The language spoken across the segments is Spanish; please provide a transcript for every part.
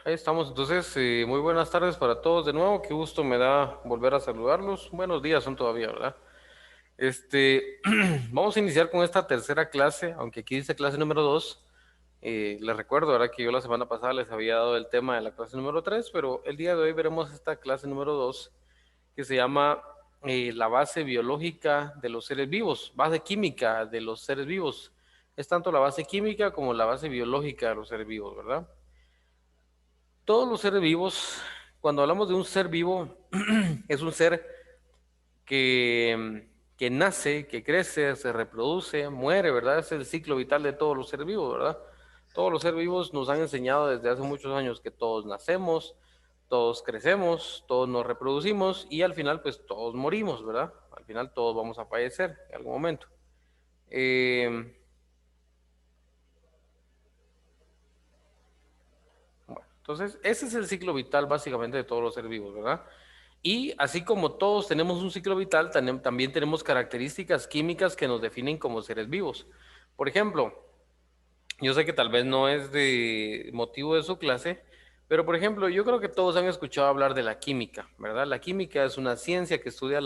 Ahí estamos. Entonces, muy buenas tardes para todos de nuevo. Qué gusto me da volver a saludarlos. Buenos días son todavía, ¿verdad? Vamos a iniciar con esta tercera clase, aunque aquí dice clase número 2. Les recuerdo, ¿verdad? Que yo la semana pasada les había dado el tema de la clase número 3, pero el día de hoy veremos esta clase número 2 que se llama la base biológica de los seres vivos, base química de los seres vivos. Es tanto la base química como la base biológica de los seres vivos, ¿verdad? Todos los seres vivos, cuando hablamos de un ser vivo, es un ser que nace, que crece, se reproduce, muere, ¿verdad? Es el ciclo vital de todos los seres vivos, ¿verdad? Todos los seres vivos nos han enseñado desde hace muchos años que todos nacemos, todos crecemos, todos nos reproducimos y al final pues todos morimos, ¿verdad? Al final todos vamos a fallecer en algún momento. Eh, entonces, ese es el ciclo vital básicamente de todos los seres vivos, ¿verdad? Y así como todos tenemos un ciclo vital, también tenemos características químicas que nos definen como seres vivos. Por ejemplo, yo sé que tal vez no es de motivo de su clase, pero por ejemplo, yo creo que todos han escuchado hablar de la química, ¿verdad? La química es una ciencia que estudia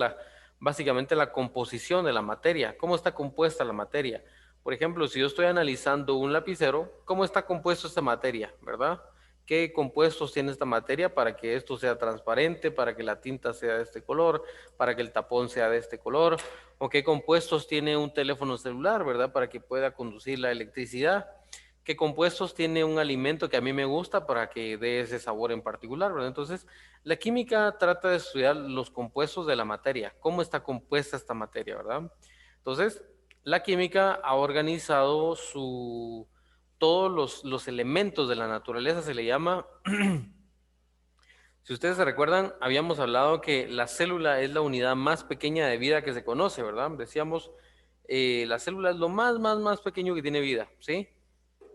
básicamente la composición de la materia, cómo está compuesta la materia. Por ejemplo, si yo estoy analizando un lapicero, ¿cómo está compuesto esta materia, verdad? ¿Qué compuestos tiene esta materia para que esto sea transparente, para que la tinta sea de este color, para que el tapón sea de este color? ¿O qué compuestos tiene un teléfono celular, verdad? Para que pueda conducir la electricidad. ¿Qué compuestos tiene un alimento que a mí me gusta para que dé ese sabor en particular, ¿verdad? Entonces, la química trata de estudiar los compuestos de la materia, cómo está compuesta esta materia, ¿verdad? Entonces, la química ha organizado todos los elementos de la naturaleza, se le llama, si ustedes se recuerdan, habíamos hablado que la célula es la unidad más pequeña de vida que se conoce, ¿verdad? Decíamos, la célula es lo más pequeño que tiene vida, ¿sí?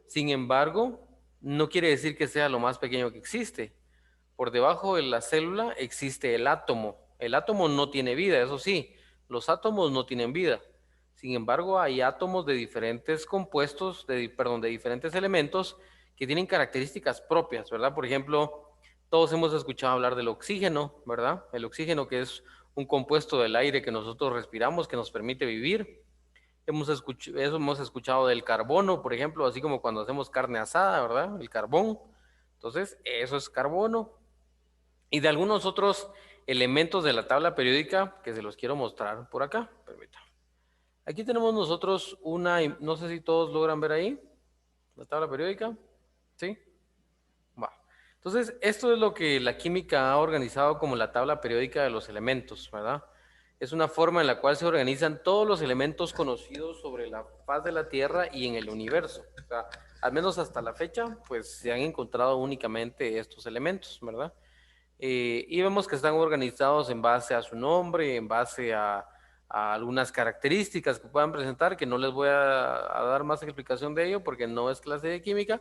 Sin embargo, no quiere decir que sea lo más pequeño que existe. Por debajo de la célula existe el átomo. El átomo no tiene vida, eso sí, los átomos no tienen vida. Sin embargo, hay átomos de diferentes compuestos, perdón, de diferentes elementos que tienen características propias, ¿verdad? Por ejemplo, todos hemos escuchado hablar del oxígeno, ¿verdad? El oxígeno que es un compuesto del aire que nosotros respiramos, que nos permite vivir. Hemos escuchado del carbono, por ejemplo, así como cuando hacemos carne asada, ¿verdad? El carbón. Entonces, eso es carbono. Y de algunos otros elementos de la tabla periódica que se los quiero mostrar por acá. Permítame. Aquí tenemos nosotros no sé si todos logran ver ahí, la tabla periódica. ¿Sí? Va. Entonces, esto es lo que la química ha organizado como la tabla periódica de los elementos, ¿verdad? Es una forma en la cual se organizan todos los elementos conocidos sobre la faz de la Tierra y en el universo. O sea, al menos hasta la fecha, pues se han encontrado únicamente estos elementos, ¿verdad? Y vemos que están organizados en base a su nombre, en base a algunas características que puedan presentar, que no les voy a dar más explicación de ello porque no es clase de química,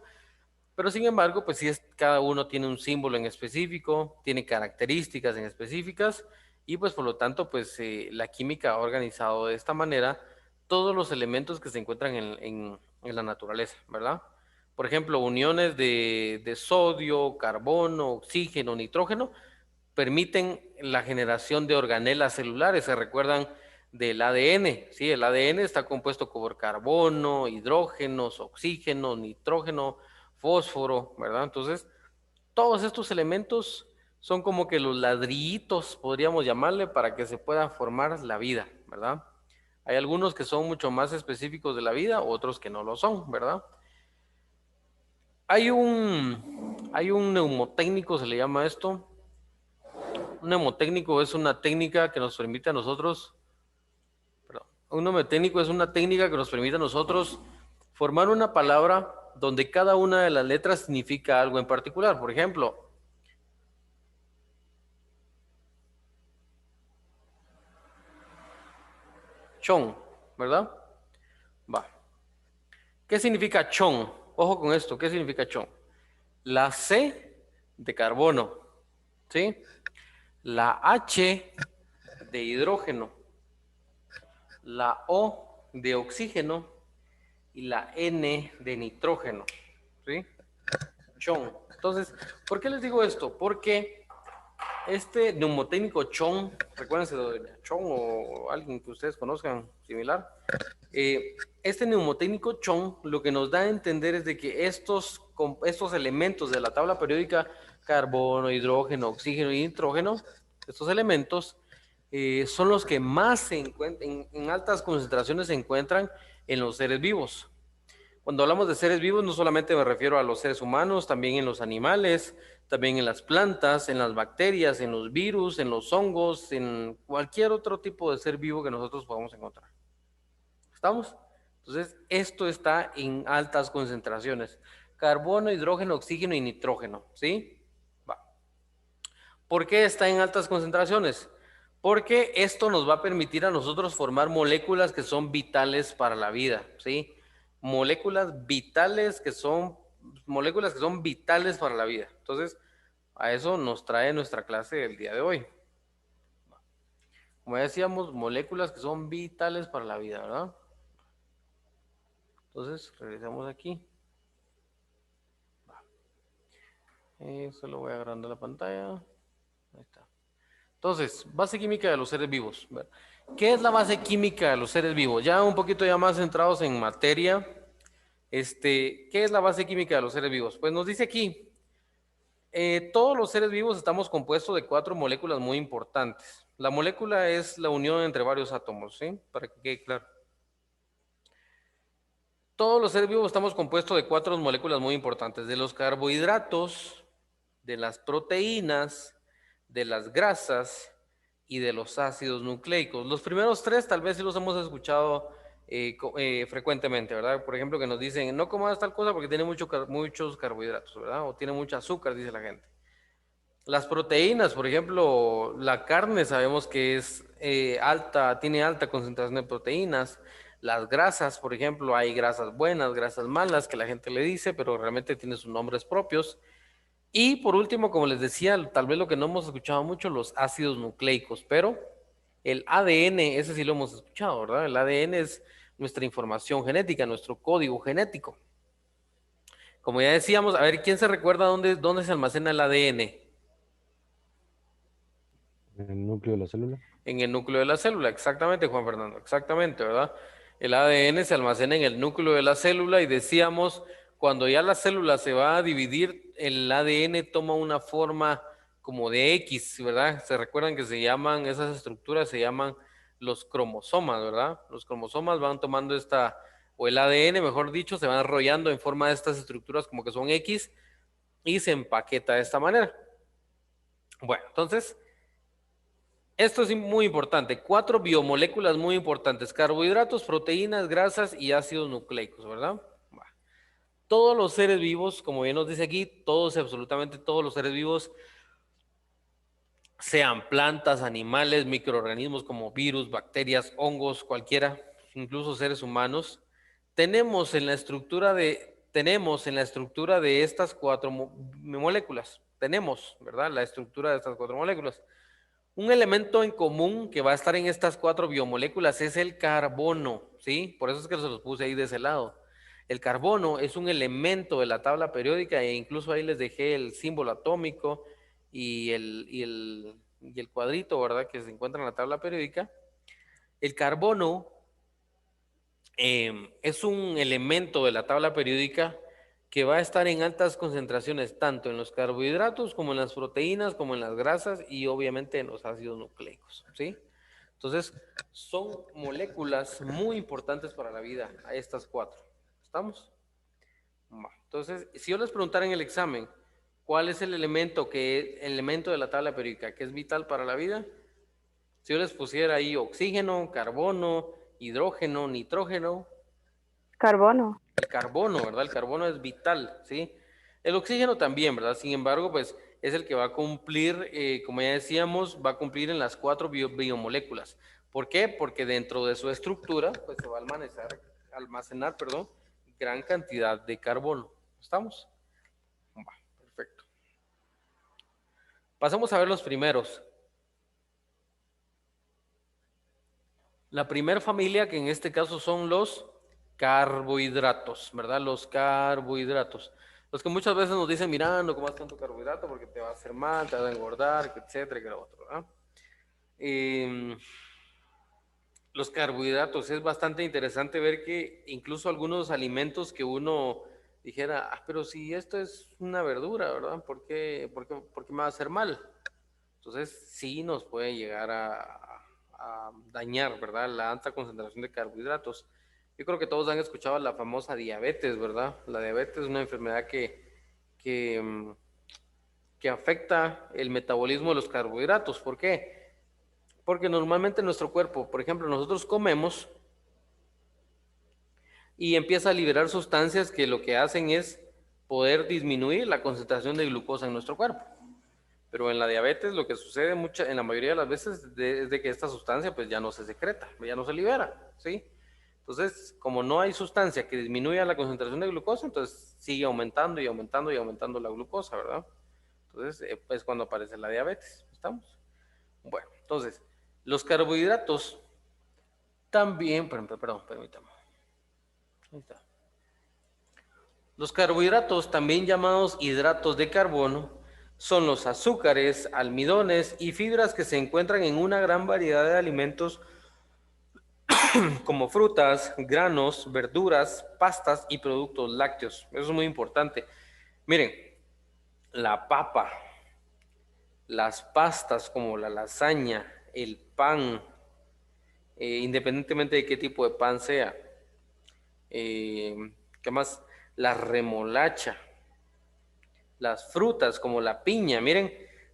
pero sin embargo, pues sí, cada uno tiene un símbolo en específico, tiene características en específicas y pues por lo tanto, pues la química ha organizado de esta manera todos los elementos que se encuentran en la naturaleza, ¿verdad? Por ejemplo, uniones de sodio, carbono, oxígeno, nitrógeno permiten la generación de organelas celulares. Se recuerdan del ADN, ¿sí? El ADN está compuesto por carbono, hidrógenos, oxígeno, nitrógeno, fósforo, ¿verdad? Entonces, todos estos elementos son como que los ladrillitos, podríamos llamarle, para que se pueda formar la vida, ¿verdad? Hay algunos que son mucho más específicos de la vida, otros que no lo son, ¿verdad? Hay un neumotécnico, se le llama esto. Un mnemotécnico es una técnica que nos permite a nosotros, perdón, un mnemotécnico es una técnica que nos permite a nosotros formar una palabra donde cada una de las letras significa algo en particular. Por ejemplo, chon, ¿verdad? Va. ¿Qué significa chon? Ojo con esto, ¿qué significa chon? La C de carbono, ¿sí? La H de hidrógeno, la O de oxígeno y la N de nitrógeno, ¿sí? Chon. Entonces, ¿por qué les digo esto? Porque este neumotécnico CHON, recuérdense de CHON o alguien que ustedes conozcan similar, este neumotécnico CHON lo que nos da a entender es de que estos elementos de la tabla periódica, carbono, hidrógeno, oxígeno y nitrógeno, estos elementos son los que más se encuentran, en altas concentraciones se encuentran en los seres vivos. Cuando hablamos de seres vivos, no solamente me refiero a los seres humanos, también en los animales, también en las plantas, en las bacterias, en los virus, en los hongos, en cualquier otro tipo de ser vivo que nosotros podamos encontrar. ¿Estamos? Entonces, esto está en altas concentraciones. Carbono, hidrógeno, oxígeno y nitrógeno, ¿sí? Va. ¿Por qué está en altas concentraciones? Porque esto nos va a permitir a nosotros formar moléculas que son vitales para la vida, ¿sí? Moléculas que son vitales para la vida. Entonces, a eso nos trae nuestra clase del día de hoy. Como ya decíamos, moléculas que son vitales para la vida, ¿verdad? Entonces, regresamos aquí. Solo voy agrandar la pantalla. Ahí está. Entonces, base química de los seres vivos. ¿Qué es la base química de los seres vivos? Ya un poquito ya más centrados en materia. ¿Qué es la base química de los seres vivos? Pues nos dice aquí, todos los seres vivos estamos compuestos de 4 moléculas muy importantes. La molécula es la unión entre varios átomos, ¿sí? Para que quede claro. Todos los seres vivos estamos compuestos de 4 moléculas muy importantes, de los carbohidratos, de las proteínas, de las grasas y de los ácidos nucleicos. Los primeros 3 tal vez sí los hemos escuchado frecuentemente, ¿verdad? Por ejemplo, que nos dicen, no comas tal cosa porque tiene muchos carbohidratos, ¿verdad? O tiene mucho azúcar, dice la gente. Las proteínas, por ejemplo, la carne sabemos que es tiene alta concentración de proteínas. Las grasas, por ejemplo, hay grasas buenas, grasas malas, que la gente le dice, pero realmente tiene sus nombres propios. Y por último, como les decía, tal vez lo que no hemos escuchado mucho, los ácidos nucleicos, pero el ADN, ese sí lo hemos escuchado, ¿verdad? El ADN es nuestra información genética, nuestro código genético. Como ya decíamos, a ver, ¿quién se recuerda dónde se almacena el ADN? En el núcleo de la célula. En el núcleo de la célula, exactamente, Juan Fernando, exactamente, ¿verdad? El ADN se almacena en el núcleo de la célula y decíamos, cuando ya la célula se va a dividir, el ADN toma una forma como de X, ¿verdad? Se recuerdan que esas estructuras se llaman los cromosomas, ¿verdad? Los cromosomas van tomando o el ADN, mejor dicho, se van enrollando en forma de estas estructuras como que son X y se empaqueta de esta manera. Bueno, entonces, esto es muy importante. 4 biomoléculas muy importantes: carbohidratos, proteínas, grasas y ácidos nucleicos, ¿verdad? Todos los seres vivos, como bien nos dice aquí, absolutamente todos los seres vivos, sean plantas, animales, microorganismos como virus, bacterias, hongos, cualquiera, incluso seres humanos, tenemos en la estructura de estas 4 moléculas, ¿verdad? La estructura de estas 4 moléculas. Un elemento en común que va a estar en estas 4 biomoléculas es el carbono, ¿sí? Por eso es que se los puse ahí de ese lado. El carbono es un elemento de la tabla periódica e incluso ahí les dejé el símbolo atómico y el cuadrito, ¿verdad? Que se encuentra en la tabla periódica. El carbono es un elemento de la tabla periódica que va a estar en altas concentraciones tanto en los carbohidratos como en las proteínas, como en las grasas y obviamente en los ácidos nucleicos, ¿sí? Entonces, son moléculas muy importantes para la vida, a estas 4. ¿Estamos? Entonces, si yo les preguntara en el examen, ¿cuál es el elemento de la tabla periódica que es vital para la vida? Si yo les pusiera ahí oxígeno, carbono, hidrógeno, nitrógeno, Carbono. el carbono, ¿verdad? El carbono es vital, ¿sí? El oxígeno también, ¿verdad? Sin embargo, pues es el que va a cumplir, como ya decíamos, va a cumplir en las 4 biomoléculas. ¿Por qué? Porque dentro de su estructura, pues se va a almacenar, gran cantidad de carbono. ¿Estamos? Va, perfecto. Pasamos a ver los primeros. La primera familia, que en este caso son los carbohidratos, ¿verdad? Los carbohidratos. Los que muchas veces nos dicen, mira, no comas tanto carbohidrato porque te va a hacer mal, te va a engordar, que etcétera, que lo otro, ¿verdad? Los carbohidratos, es bastante interesante ver que incluso algunos alimentos que uno dijera, pero si esto es una verdura, ¿verdad? ¿Por qué me va a hacer mal? Entonces, sí nos puede llegar a dañar, ¿verdad? La alta concentración de carbohidratos. Yo creo que todos han escuchado la famosa diabetes, ¿verdad? La diabetes es una enfermedad que, mm, que afecta el metabolismo de los carbohidratos. ¿Por qué? Porque normalmente nuestro cuerpo, por ejemplo, nosotros comemos y empieza a liberar sustancias que lo que hacen es poder disminuir la concentración de glucosa en nuestro cuerpo. Pero en la diabetes lo que sucede en la mayoría de las veces es de que esta sustancia pues ya no se secreta, ya no se libera, ¿sí? Entonces, como no hay sustancia que disminuya la concentración de glucosa, entonces sigue aumentando y aumentando y aumentando la glucosa, ¿verdad? Entonces, es cuando aparece la diabetes, ¿estamos? Bueno, entonces, los carbohidratos también, perdón, permítame. Ahí está. Los carbohidratos, también llamados hidratos de carbono, son los azúcares, almidones y fibras que se encuentran en una gran variedad de alimentos como frutas, granos, verduras, pastas y productos lácteos. Eso es muy importante. Miren, la papa, las pastas como la lasaña, el pan, independientemente de qué tipo de pan sea. ¿Qué más? La remolacha, las frutas como la piña. Miren,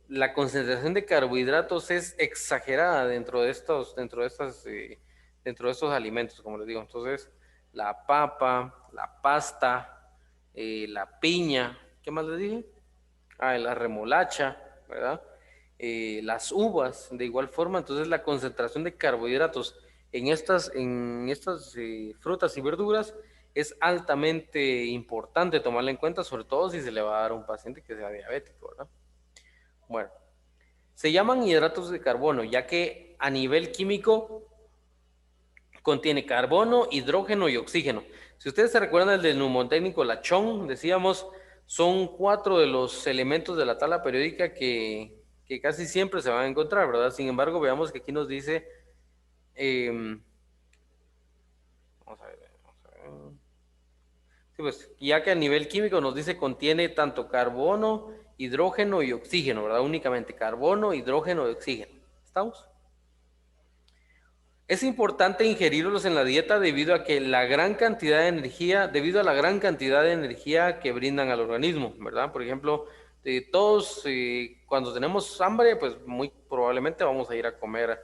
la concentración de carbohidratos es exagerada dentro de estos alimentos, como les digo. Entonces, la papa, la pasta, la piña, ¿qué más les dije? La remolacha, ¿verdad? Las uvas, de igual forma. Entonces, la concentración de carbohidratos en estas frutas y verduras es altamente importante tomarla en cuenta, sobre todo si se le va a dar a un paciente que sea diabético, ¿verdad? Bueno, se llaman hidratos de carbono, ya que a nivel químico contiene carbono, hidrógeno y oxígeno. Si ustedes se recuerdan del neumotécnico Lachón, decíamos, son 4 de los elementos de la tabla periódica que casi siempre se van a encontrar, ¿verdad? Sin embargo, veamos que aquí nos dice, vamos a ver. Sí, pues, ya que a nivel químico nos dice contiene tanto carbono, hidrógeno y oxígeno, ¿verdad? Únicamente carbono, hidrógeno y oxígeno. ¿Estamos? Es importante ingerirlos en la dieta debido a la gran cantidad de energía que brindan al organismo, ¿verdad? Por ejemplo, todos cuando tenemos hambre, pues muy probablemente vamos a ir a comer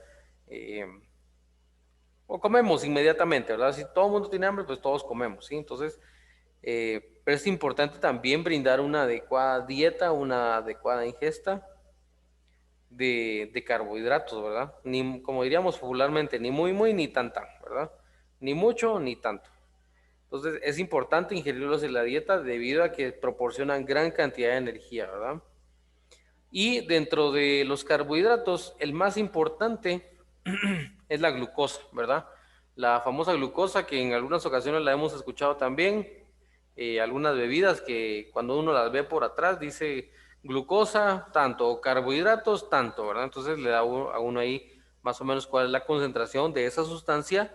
eh, o comemos inmediatamente, ¿verdad? Si todo el mundo tiene hambre, pues todos comemos, ¿sí? Entonces, pero es importante también brindar una adecuada dieta, una adecuada ingesta de carbohidratos, ¿verdad? Ni, como diríamos popularmente, ni muy, ni tan, ¿verdad? Ni mucho, ni tanto. Entonces, es importante ingerirlos en la dieta debido a que proporcionan gran cantidad de energía, ¿verdad? Y dentro de los carbohidratos, el más importante es la glucosa, ¿verdad? La famosa glucosa que en algunas ocasiones la hemos escuchado también, algunas bebidas que cuando uno las ve por atrás dice glucosa tanto, carbohidratos tanto, ¿verdad? Entonces le da a uno ahí más o menos cuál es la concentración de esa sustancia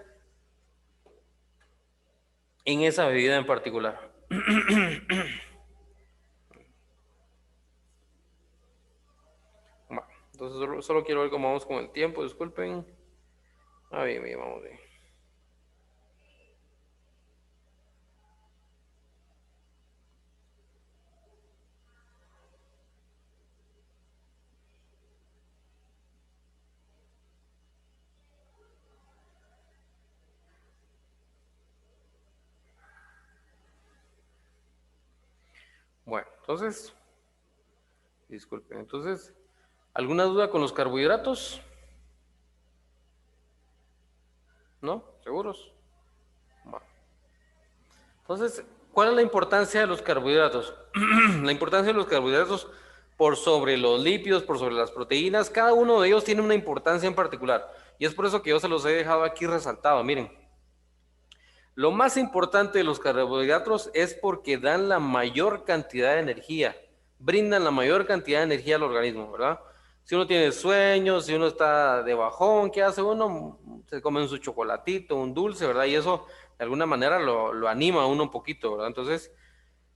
en esa bebida en particular. Entonces solo quiero ver cómo vamos con el tiempo, disculpen. Bien, vamos bien. Bueno, entonces, disculpen, entonces, ¿alguna duda con los carbohidratos? ¿No? ¿Seguros? Bueno. Entonces, ¿cuál es la importancia de los carbohidratos? La importancia de los carbohidratos por sobre los lípidos, por sobre las proteínas, cada uno de ellos tiene una importancia en particular. Y es por eso que yo se los he dejado aquí resaltado. Miren, Lo más importante de los carbohidratos es porque dan la mayor cantidad de energía, brindan la mayor cantidad de energía al organismo, ¿verdad? Si uno tiene sueños, si uno está de bajón, ¿qué hace uno? Se come su chocolatito, un dulce, ¿verdad? Y eso de alguna manera lo anima a uno un poquito, ¿verdad? Entonces,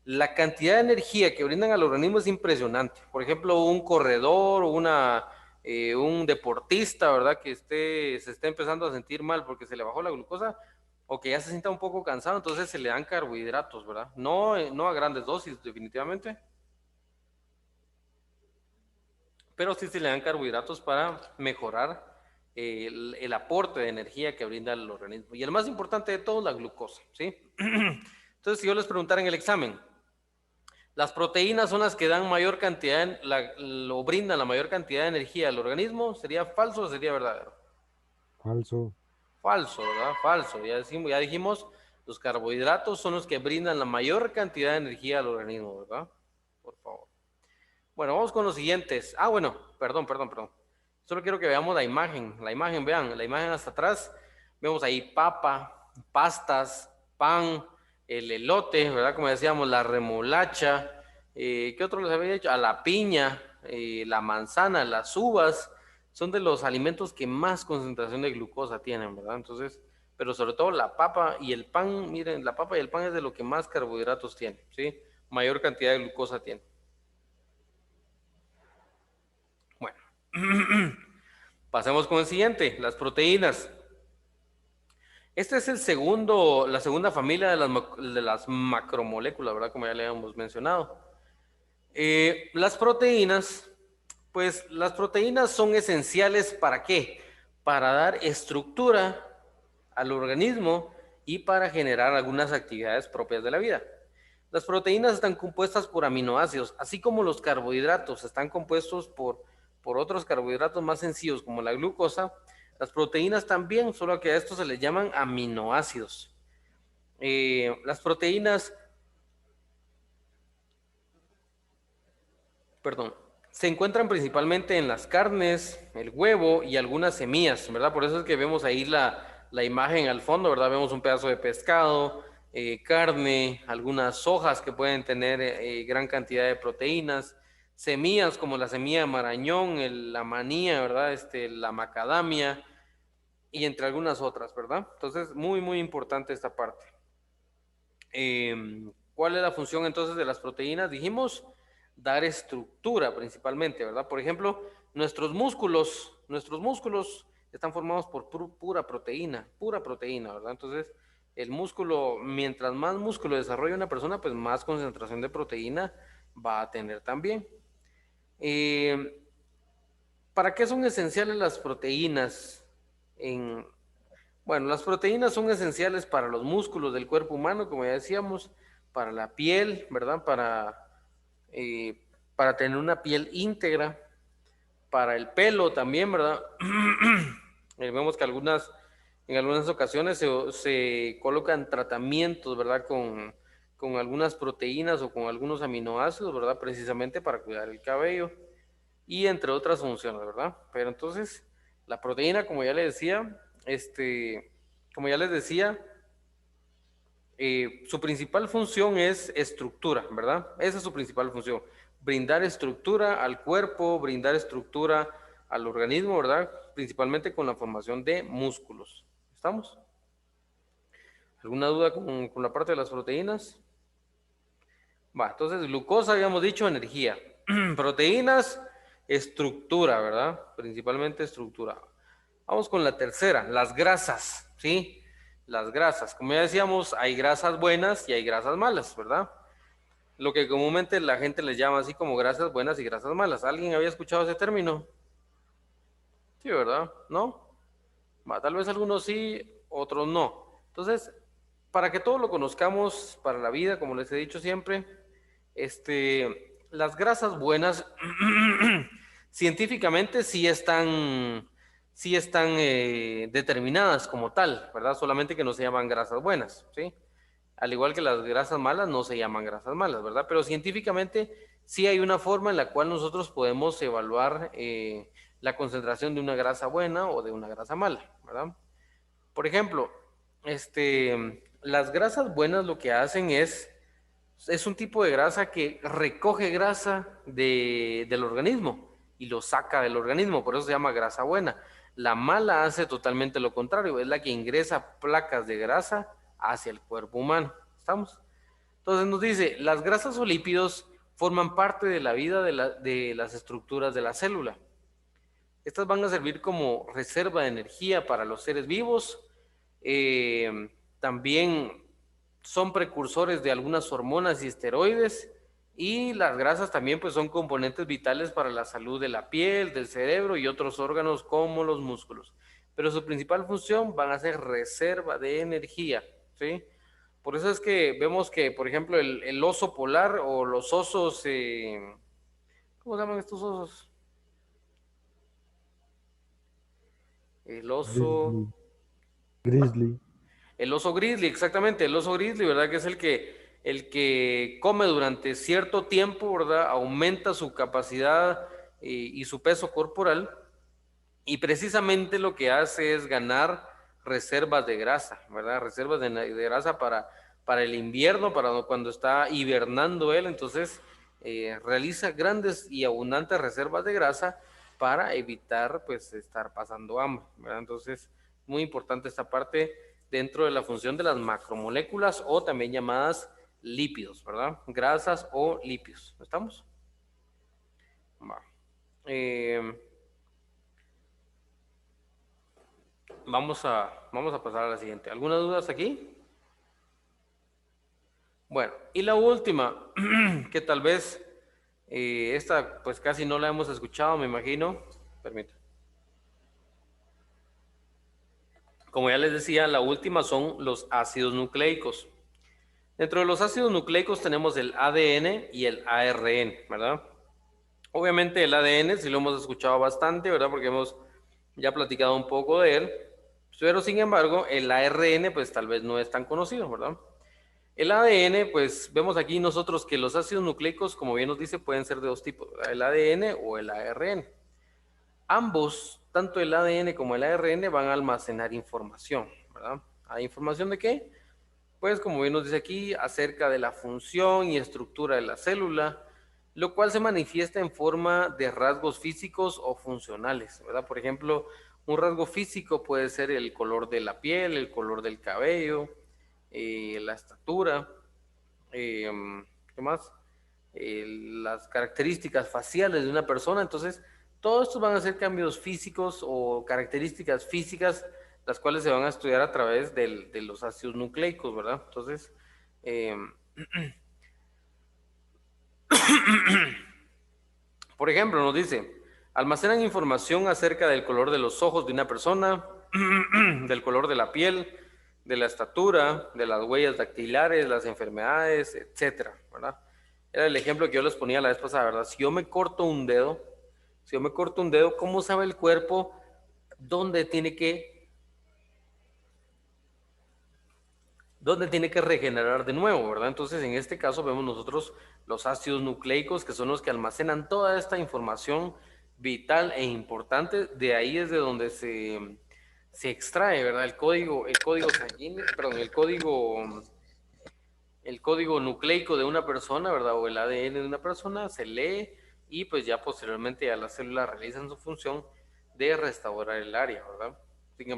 la cantidad de energía que brindan al organismo es impresionante. Por ejemplo, un corredor, un deportista, ¿verdad? Que se esté empezando a sentir mal porque se le bajó la glucosa o que ya se sienta un poco cansado, entonces se le dan carbohidratos, ¿verdad? No, no a grandes dosis, definitivamente, pero sí se le dan carbohidratos para mejorar el aporte de energía que brinda el organismo. Y el más importante de todo, la glucosa, ¿sí? Entonces, si yo les preguntara en el examen, las proteínas son las que dan mayor cantidad, lo brindan la mayor cantidad de energía al organismo. ¿Sería falso o sería verdadero? Falso. Falso, ¿verdad? Falso. Ya dijimos, los carbohidratos son los que brindan la mayor cantidad de energía al organismo, ¿verdad? Por favor. Bueno, vamos con los siguientes. Ah, bueno, perdón. Solo quiero que veamos la imagen. La imagen, vean, la imagen hasta atrás. Vemos ahí papa, pastas, pan, el elote, ¿verdad? Como decíamos, la remolacha. ¿Qué otro les había dicho? A la piña, la manzana, las uvas. Son de los alimentos que más concentración de glucosa tienen, ¿verdad? Entonces, pero sobre todo la papa y el pan, miren, la papa y el pan es de lo que más carbohidratos tiene, ¿sí? Mayor cantidad de glucosa tiene. Bueno, pasemos con el siguiente, las proteínas. Este es la segunda familia de las macromoléculas, ¿verdad? Como ya le habíamos mencionado. Las proteínas, pues las proteínas son esenciales ¿para qué? Para dar estructura al organismo y para generar algunas actividades propias de la vida. Las proteínas están compuestas por aminoácidos, así como los carbohidratos están compuestos por otros carbohidratos más sencillos como la glucosa. Las proteínas también, solo que a estos se les llaman aminoácidos. Las proteínas, perdón, se encuentran principalmente en las carnes, el huevo y algunas semillas, ¿verdad? Por eso es que vemos ahí la imagen al fondo, ¿verdad? Vemos un pedazo de pescado, carne, algunas hojas que pueden tener gran cantidad de proteínas, semillas como la semilla de marañón, la manía, ¿verdad? La macadamia y entre algunas otras, ¿verdad? Entonces, muy, muy importante esta parte. ¿Cuál es la función entonces de las proteínas? Dijimos dar estructura principalmente, ¿verdad? Por ejemplo, nuestros músculos están formados por pura proteína, ¿verdad? Entonces, el músculo, mientras más músculo desarrolla una persona, pues más concentración de proteína va a tener también. ¿Para qué son esenciales las proteínas? Bueno, las proteínas son esenciales para los músculos del cuerpo humano, como ya decíamos, para la piel, ¿verdad? Para tener una piel íntegra, para el pelo también, ¿verdad? Vemos que en algunas ocasiones se colocan tratamientos, ¿verdad? Con algunas proteínas o con algunos aminoácidos, ¿verdad? Precisamente para cuidar el cabello y entre otras funciones, ¿verdad? Pero entonces, la proteína, como ya les decía, su principal función es estructura, ¿verdad? Esa es su principal función, brindar estructura al cuerpo, brindar estructura al organismo, ¿verdad? Principalmente con la formación de músculos. ¿Estamos? ¿Alguna duda con la parte de las proteínas? Va, entonces glucosa, habíamos dicho, energía. Proteínas, estructura, ¿verdad? Principalmente estructura. Vamos con la tercera, las grasas, ¿sí? Las grasas. Como ya decíamos, hay grasas buenas y hay grasas malas, ¿verdad? Lo que comúnmente la gente les llama así como grasas buenas y grasas malas. ¿Alguien había escuchado ese término? Sí, ¿verdad? ¿No? Va, tal vez algunos sí, otros no. Entonces, para que todos lo conozcamos para la vida, como les he dicho siempre, las grasas buenas científicamente sí están determinadas como tal, ¿verdad? Solamente que no se llaman grasas buenas, ¿sí? Al igual que las grasas malas no se llaman grasas malas, ¿verdad? Pero científicamente sí hay una forma en la cual nosotros podemos evaluar la concentración de una grasa buena o de una grasa mala, ¿verdad? Por ejemplo, Las grasas buenas lo que hacen es un tipo de grasa que recoge grasa del organismo y lo saca del organismo, por eso se llama grasa buena. La mala hace totalmente lo contrario, es la que ingresa placas de grasa hacia el cuerpo humano. ¿Estamos? Entonces nos dice, las grasas o lípidos forman parte de la vida de las estructuras de la célula. Estas van a servir como reserva de energía para los seres vivos. También son precursores de algunas hormonas y esteroides. Y las grasas también pues, son componentes vitales para la salud de la piel, del cerebro y otros órganos como los músculos. Pero su principal función van a ser reserva de energía, ¿sí? Por eso es que vemos que, por ejemplo, el oso polar o los osos, ¿cómo se llaman estos osos? El oso, Grizzly. Grizzly. el oso grizzly, exactamente, el oso grizzly, ¿verdad? Que es el que come durante cierto tiempo, ¿verdad? Aumenta su capacidad y su peso corporal y precisamente lo que hace es ganar reservas de grasa, ¿verdad? Reservas de grasa para el invierno, para cuando está hibernando él, entonces realiza grandes y abundantes reservas de grasa para evitar pues estar pasando hambre, ¿verdad? Entonces, muy importante esta parte dentro de la función de las macromoléculas o también llamadas lípidos, ¿verdad? Grasas o lípidos, ¿estamos? Va. Vamos a pasar a la siguiente. ¿Algunas dudas aquí? Bueno, y la última, que tal vez esta pues casi no la hemos escuchado, me imagino. Permítame. Como ya les decía, la última son los ácidos nucleicos. Dentro de los ácidos nucleicos tenemos el ADN y el ARN, ¿verdad? Obviamente el ADN sí lo hemos escuchado bastante, ¿verdad? Porque hemos ya platicado un poco de él, pero sin embargo el ARN pues tal vez no es tan conocido, ¿verdad? El ADN, pues vemos aquí nosotros que los ácidos nucleicos, como bien nos dice, pueden ser de dos tipos, ¿verdad? El ADN o el ARN. Ambos, tanto el ADN como el ARN, van a almacenar información, ¿verdad? ¿Hay información de qué? Pues como bien nos dice aquí, acerca de la función y estructura de la célula, lo cual se manifiesta en forma de rasgos físicos o funcionales, ¿verdad? Por ejemplo, un rasgo físico puede ser el color de la piel, el color del cabello, la estatura, ¿qué más? Las características faciales de una persona. Entonces, todos estos van a ser cambios físicos o características físicas, las cuales se van a estudiar a través de los ácidos nucleicos, ¿verdad? Entonces, por ejemplo, nos dice, almacenan información acerca del color de los ojos de una persona, del color de la piel, de la estatura, de las huellas dactilares, las enfermedades, etcétera, ¿verdad? Era el ejemplo que yo les ponía la vez pasada, ¿verdad? Si yo me corto un dedo, ¿cómo sabe el cuerpo dónde tiene que regenerar de nuevo, ¿verdad? Entonces, en este caso vemos nosotros los ácidos nucleicos, que son los que almacenan toda esta información vital e importante. De ahí es de donde se extrae, ¿verdad? El código sanguíneo, perdón, el código nucleico de una persona, ¿verdad? O el ADN de una persona se lee y pues ya posteriormente ya las células realizan su función de restaurar el área, ¿verdad? Sin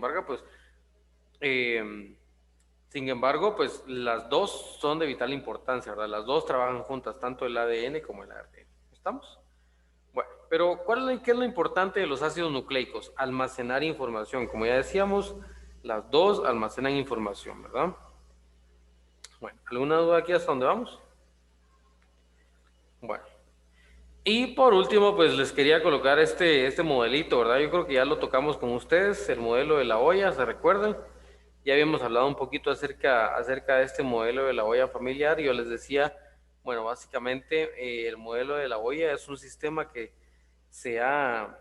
embargo, pues las dos son de vital importancia, ¿verdad? Las dos trabajan juntas, tanto el ADN como el ARN. ¿Estamos? Bueno, pero ¿qué es lo importante de los ácidos nucleicos? Almacenar información. Como ya decíamos, las dos almacenan información, ¿verdad? Bueno, ¿alguna duda aquí hasta dónde vamos? Bueno. Y por último, pues les quería colocar este modelito, ¿verdad? Yo creo que ya lo tocamos con ustedes, el modelo de la olla, ¿se recuerdan? Ya habíamos hablado un poquito acerca de este modelo de la olla familiar y yo les decía, bueno, básicamente el modelo de la olla es un sistema que se ha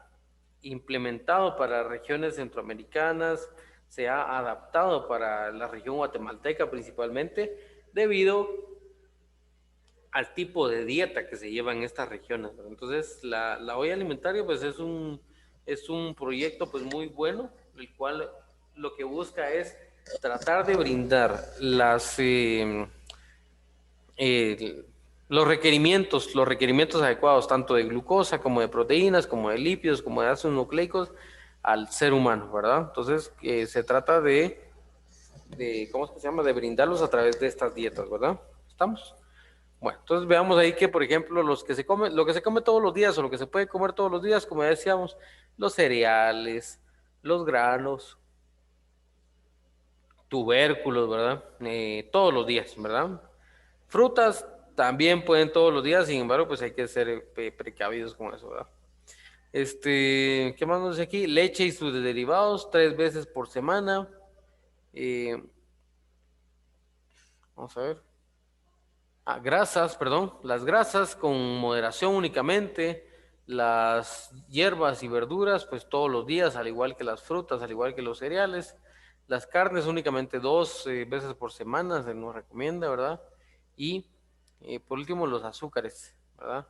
implementado para regiones centroamericanas, se ha adaptado para la región guatemalteca principalmente, debido al tipo de dieta que se lleva en estas regiones, ¿verdad? Entonces, la olla alimentaria pues es un proyecto pues muy bueno, el cual lo que busca es tratar de brindar los requerimientos adecuados, tanto de glucosa como de proteínas, como de lípidos, como de ácidos nucleicos al ser humano, ¿verdad? Entonces, se trata ¿cómo es que se llama? De brindarlos a través de estas dietas, ¿verdad? ¿Estamos? Bueno, entonces veamos ahí que, por ejemplo, lo que se come todos los días o lo que se puede comer todos los días, como ya decíamos, los cereales, los granos, tubérculos, ¿verdad? Todos los días, ¿verdad? Frutas también pueden todos los días, sin embargo, pues hay que ser precavidos con eso, ¿verdad? ¿Qué más nos dice aquí? Leche y sus derivados 3 veces por semana. Eh, Vamos a ver. Grasas, perdón. Las grasas con moderación únicamente. Las hierbas y verduras, pues todos los días, al igual que las frutas, al igual que los cereales. Las carnes únicamente 2 veces por semana, se nos recomienda, ¿verdad? Y por último, los azúcares, ¿verdad?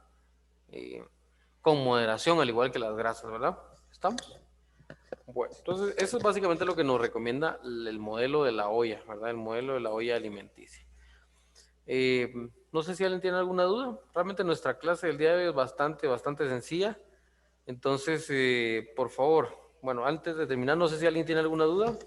Eh, con moderación, al igual que las grasas, ¿verdad? ¿Estamos? Bueno, entonces eso es básicamente lo que nos recomienda el modelo de la olla, ¿verdad? El modelo de la olla alimenticia. No sé si alguien tiene alguna duda. Realmente nuestra clase del día de hoy es bastante sencilla. Entonces, por favor, bueno, antes de terminar, no sé si alguien tiene alguna duda.